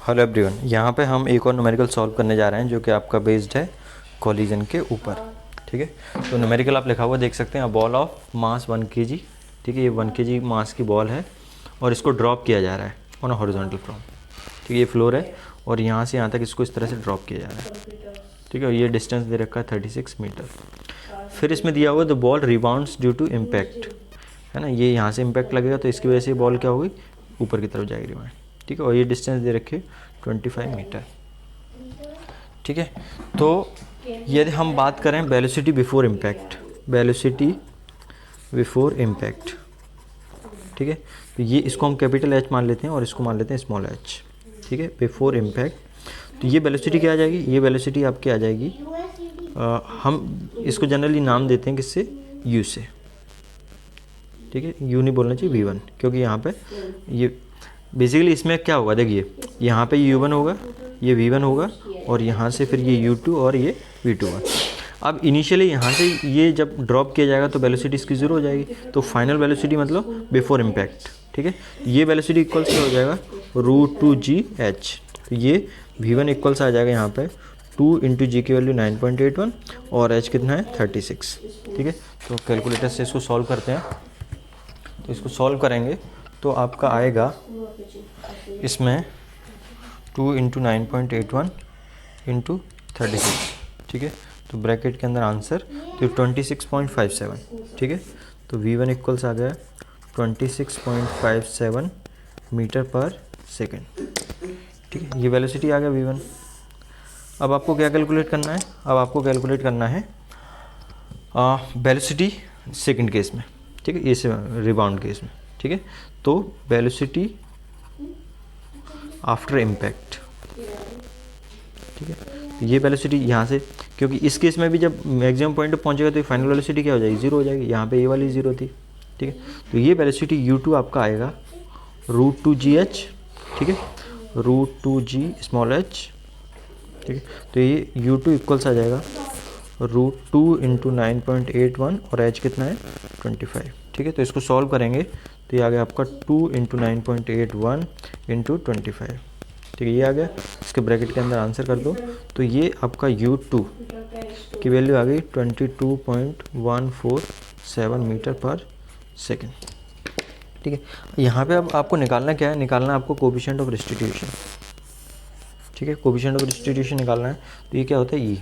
Hello everyone, यहाँ पे हम एक और न्यूमेरिकल सॉल्व करने जा रहे हैं जो कि आपका बेस्ड है कोलिजन के ऊपर। ठीक है, तो न्यूमेरिकल आप लिखा हुआ देख सकते हैं, बॉल ऑफ मास 1 kg। ठीक है, ये 1 kg मास की बॉल है और इसको ड्रॉप किया जा रहा है ऑन अ हॉरिजॉन्टल फ्रॉम। ठीक है, ये फ्लोर है और यहाँ से यहाँ तक इसको इस तरह से ड्रॉप किया जा रहा है। ठीक है, ये डिस्टेंस दे रखा है 36 मीटर। फिर इसमें दिया हुआ the ball rebounds due to impact, है ना। ये यहाँ से इम्पैक्ट लगेगा तो इसकी वजह से बॉल क्या होगी, ऊपर की तरफ जाएगी रिबाउंड। ठीक है, और ये डिस्टेंस दे रखे 25 मीटर। ठीक है, तो यदि हम बात करें velocity before impact, velocity before impact, ठीक है, तो ये इसको हम कैपिटल एच मान लेते हैं और इसको मान लेते हैं स्मॉल एच। ठीक है, बिफोर इम्पैक्ट, तो ये वेलोसिटी क्या आ जाएगी, ये वेलोसिटी आपकी आ जाएगी, हम इसको जनरली नाम देते हैं किससे, यू से। ठीक है, यू नहीं बोलना चाहिए, v1, क्योंकि यहाँ पे ये बेसिकली इसमें क्या होगा, देखिए यहाँ पे u1 होगा, ये v1 होगा और यहाँ से फिर ये u2 और ये v2 होगा। अब इनिशियली यहाँ से ये जब ड्रॉप किया जाएगा तो वेलोसिटी इसकी ज़ीरो हो जाएगी, तो फाइनल वेलोसिटी मतलब बिफोर इम्पैक्ट। ठीक है, ये वेलोसिटी इक्वल्स क्या हो जाएगा, √2gh। तो ये v1 इक्वल्स आ जाएगा यहाँ पे 2 × g की वैल्यू 9.81 और h कितना है 36। ठीक है, तो कैलकुलेटर से इसको सॉल्व करते हैं। तो इसको सॉल्व करेंगे तो आपका आएगा इसमें 2 × 9.81 × 36। ठीक है, तो ब्रैकेट के अंदर आंसर तो 26.57। ठीक है, तो v1 इक्वल्स आ गया 26.57 मीटर पर सेकेंड। ठीक है, ये वेलोसिटी आ गया v1। अब आपको क्या कैलकुलेट करना है, अब आपको कैलकुलेट करना है वेलोसिटी सेकंड केस में। ठीक है, ये रिबाउंड केस में। ठीक है, तो वेलोसिटी आफ्टर इम्पैक्ट। ठीक है, तो ये वेलोसिटी यहाँ से, क्योंकि इस केस में भी जब मैक्सिमम पॉइंट पे पहुँचेगा तो फाइनल वेलोसिटी क्या हो जाएगी, जीरो हो जाएगी। यहाँ पे ये वाली जीरो थी। ठीक है, तो ये वेलोसिटी u2 आपका आएगा √2gh। ठीक है, √2g स्मॉल h। ठीक है, तो ये u2 इक्वल्स आ जाएगा √2 × 9.81 और h कितना है 25। ठीक है, तो इसको सॉल्व करेंगे तो ये आ गया आपका 2 × 9.81 × 25। ठीक है, ये आ गया। इसके ब्रैकेट के अंदर आंसर कर दो तो ये आपका u2 की वैल्यू आ गई 22.147 मीटर पर सेकेंड। ठीक है, यहाँ पे अब आपको निकालना क्या है, निकालना आपको कोफिशिएंट ऑफ रेस्टिट्यूशन। ठीक है, कोफिशिएंट ऑफ रेस्टिट्यूशन निकालना है। तो ये क्या होता है,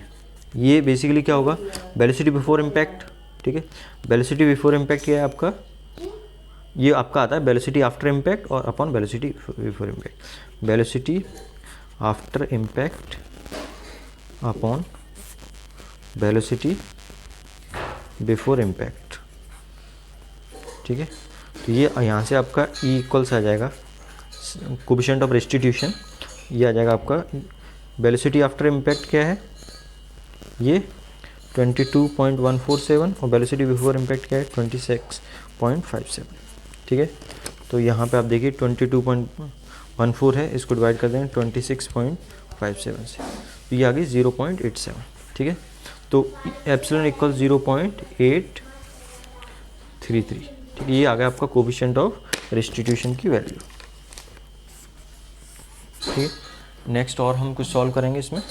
ये बेसिकली क्या होगा, वेलोसिटी बिफोर इम्पैक्ट। ठीक है, वेलोसिटी बिफोर इम्पैक्ट क्या है आपका, ये आपका आता है वेलोसिटी आफ्टर इम्पैक्ट और upon velocity before impact. Velocity after impact upon velocity before impact. ठीक है, तो ये यहाँ से आपका ई इक्वल्स आ जाएगा कोफिशिएंट ऑफ रेस्टिट्यूशन, ये आ जाएगा आपका वेलोसिटी आफ्टर इम्पैक्ट क्या है, ये 22.147 और वेलोसिटी बिफोर इम्पैक्ट क्या है 26.57। ठीक है, तो यहाँ पे आप देखिए 22.14 है, इसको डिवाइड कर दें 26.57 से, तो ये आ गई 0.87। ठीक है, तो एप्सिलॉन इक्वल 0.833। ठीक है, ये आ गया आपका कोफिशिएंट ऑफ रेस्टिट्यूशन की वैल्यू। ठीक है, नेक्स्ट और हम कुछ सॉल्व करेंगे इसमें।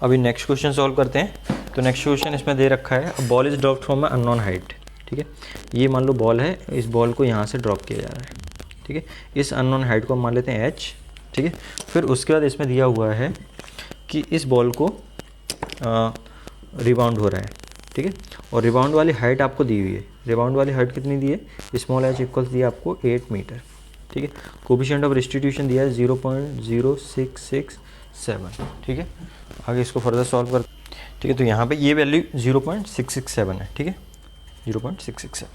अभी नेक्स्ट क्वेश्चन सॉल्व करते हैं। तो नेक्स्ट क्वेश्चन इसमें दे रखा है, ball is dropped from a unknown height. ठीक है, ये मान लो बॉल है, इस बॉल को यहाँ से ड्रॉप किया जा रहा है। ठीक है, इस अननोन हाइट को मान लेते हैं h। ठीक है, फिर उसके बाद इसमें दिया हुआ है कि इस बॉल को रिबाउंड हो रहा है। ठीक है, और रिबाउंड वाली हाइट आपको दी हुई है, रिबाउंड वाली हाइट कितनी दी है, स्मॉल h इक्वल्स दिया आपको 8 मीटर। ठीक है, कोफिशिएंट ऑफ रेस्टिट्यूशन दिया है 0.0667। ठीक है, आगे इसको फर्दर सॉल्व कर। ठीक है, तो यहाँ पे ये वैल्यू 0.667 है। ठीक है, 0.667।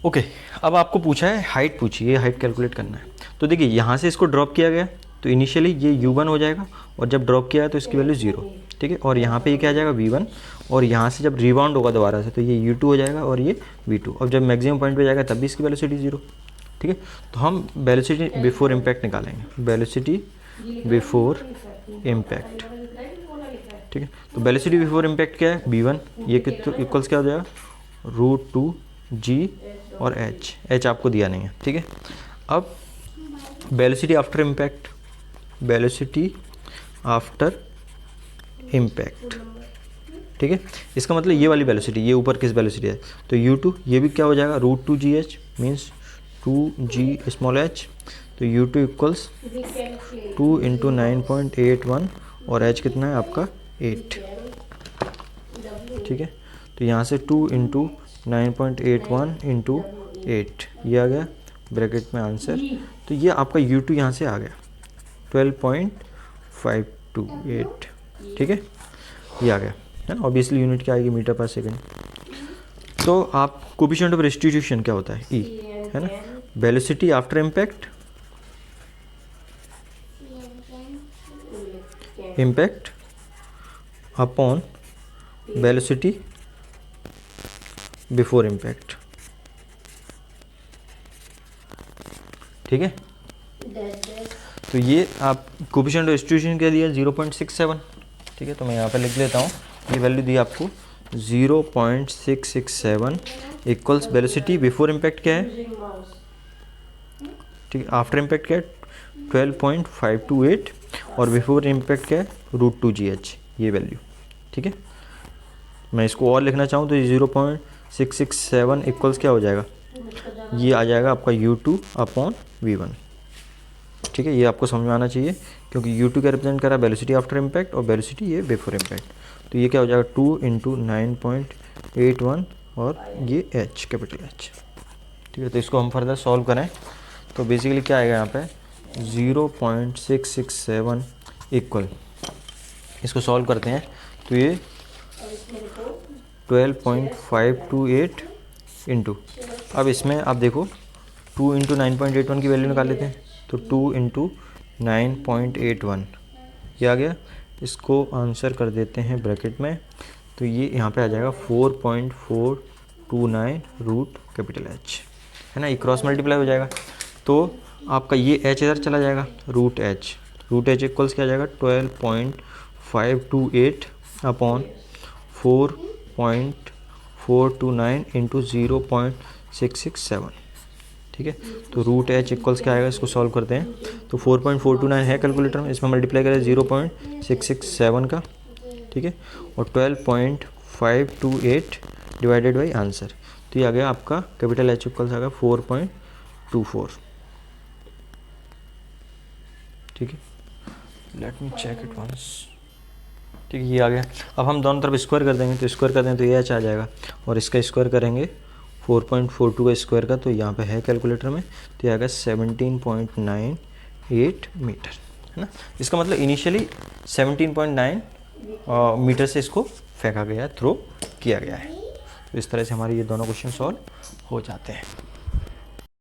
ओके, अब आपको पूछा है हाइट, पूछी है हाइट कैलकुलेट करना है। तो देखिए यहाँ से इसको ड्रॉप किया गया तो इनिशियली ये u1 हो जाएगा और जब ड्रॉप किया तो इसकी वैल्यू 0। ठीक है, और यहाँ पे ये क्या आ जाएगा v1, और यहाँ से जब रिबाउंड होगा दोबारा से तो ये u2 हो जाएगा और ये v2, और जब मैक्सिमम पॉइंट पे जाएगा तब भी इसकी वेलोसिटी 0। ठीक है, तो हम वेलोसिटी बिफोर इम्पैक्ट निकालेंगे, वेलोसिटी बिफोर इम्पैक्ट। ठीक है, तो वेलोसिटी बिफोर इम्पैक्ट क्या है, v1, ये इक्वल्स क्या हो जाएगा √2g और h आपको दिया नहीं है। ठीक है, अब velocity after impact, velocity after impact. ठीक है, इसका मतलब ये वाली वेलोसिटी, ये ऊपर किस वेलोसिटी है, तो u2 ये भी क्या हो जाएगा √2gh means 2g small h। तो u2 इक्वल्स 2 इंटू 9.81 और h कितना है आपका 8। ठीक है, तो यहाँ से 2 इंटू 9.81 इंटू 8 ये आ गया ब्रैकेट में आंसर। तो ये आपका u2 यहाँ से आ गया 12.528। ठीक है, ये आ गया है ना। ऑब्वियसली यूनिट क्या आएगी, मीटर पर सेकेंड। तो आप कोफिशिएंट ऑफ रेस्टिट्यूशन क्या होता है, ई है ना। Velocity after impact, impact upon velocity before impact. ठीक है, तो ये आप कोफिशिएंट ऑफ रेस्टिट्यूशन क्या दिया 0.67। ठीक है, तो मैं यहाँ पर लिख लेता हूँ, ये वैल्यू दी आपको 0.667 इक्वल्स वेलोसिटी बिफोर इम्पैक्ट क्या है, ठीक है, आफ्टर इम्पैक्ट क्या है 12.528 और बिफोर इम्पैक्ट क्या है √2gh ये वैल्यू। ठीक है, मैं इसको और लिखना चाहूँ तो 0.667 इक्वल्स क्या हो जाएगा, ये आ जाएगा आपका u2 अपॉन v1। ठीक है, ये आपको समझ में आना चाहिए क्योंकि u2 का रिप्रेजेंट कर रहा है वेलोसिटी आफ्टर इम्पैक्ट और वेलोसिटी ये बिफोर इम्पैक्ट। तो ये क्या हो जाएगा 2 इंटू 9.81 और ये h कैपिटल H। ठीक है, तो इसको हम फर्दर सॉल्व करें तो बेसिकली क्या आएगा यहाँ पे 0.667 इक्वल, इसको सॉल्व करते हैं तो ये 12.528 इंटू, अब इसमें आप देखो 2 इंटू 9.81 की वैल्यू निकाल लेते हैं तो 2 इंटू 9.81 ये आ गया। इसको आंसर कर देते हैं ब्रैकेट में, तो ये यहाँ पे आ जाएगा 4.429 रूट कैपिटल H है ना। ये क्रॉस मल्टीप्लाई हो जाएगा तो आपका ये H इधर चला जाएगा, रूट H इक्वल्स क्या आ जाएगा 12.528 अपॉन 4.429 इंटू 0.667। ठीक है, तो रूट H इक्वल्स क्या आएगा, इसको सॉल्व करते हैं तो 4.429 है कैलकुलेटर में, इसमें मल्टीप्लाई करें 0.667 का। ठीक है, और 12.528 डिवाइडेड बाई आंसर, तो ये आ गया आपका कैपिटल H इक्वल्स आ गया 4.24। ठीक है, let me check it once. ठीक है, ये आ गया। अब हम दोनों तरफ स्क्वायर कर देंगे, तो स्क्वायर कर दें तो ये H आ जाएगा और इसका स्क्वायर करेंगे 4.42 का स्क्वायर का, तो यहाँ पे है कैलकुलेटर में, तो ये आएगा 17.98 मीटर है ना। इसका मतलब इनिशियली 17.9 मीटर से इसको फेंका गया, थ्रो किया गया है। तो इस तरह से हमारे ये दोनों क्वेश्चन सॉल्व हो जाते हैं।